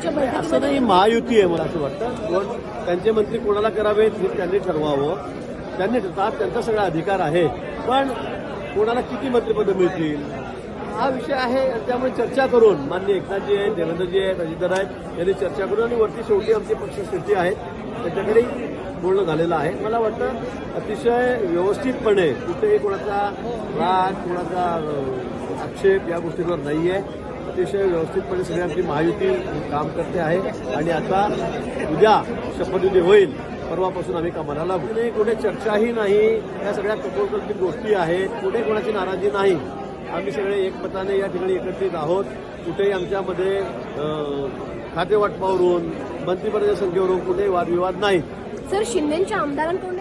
आजच्या असं बैठकीमध्ये? नाही, महायुती आहे. मला असं वाटतं त्यांचे मंत्री कोणाला करावेत हे त्यांनी ठरवावं. त्यांनी ठरतात, त्यांचा सगळा अधिकार आहे. पण कोणाला किती मंत्रिपदं मिळतील हा विषय आहे. त्यामुळे चर्चा करून माननीय एकनाथजी आहेत, देवेंद्रजी आहेत, अजितदादा आहेत यांनी चर्चा करून आणि वरती शेवटी आमचे पक्षश्रेष्ठी आहेत त्याच्याकडे बोलणं झालेलं आहे. मला वाटतं अतिशय व्यवस्थितपणे कुठेही कोणाचा राग, कोणाचा आक्षेप या गोष्टींवर नाही आहे. अतिशय व्यवस्थितपणे सगळी आमची महायुती काम करते आहे आणि आता उद्या शपथविधी होईल. परवापासून आम्ही कामाला लागू. कुठे चर्चाही नाही. या सगळ्या कपोलकल्पित गोष्टी आहेत. कुठे कोणाची नाराजी नाही. आम्ही सगळे एकमताने या ठिकाणी एकत्रित आहोत. कुठेही आमच्यामध्ये खातेवाटपावरून मंत्रिपदाच्या संख्येवरून कुठेही वादविवाद नाही. सर, शिंदेच्या आमदारांकडून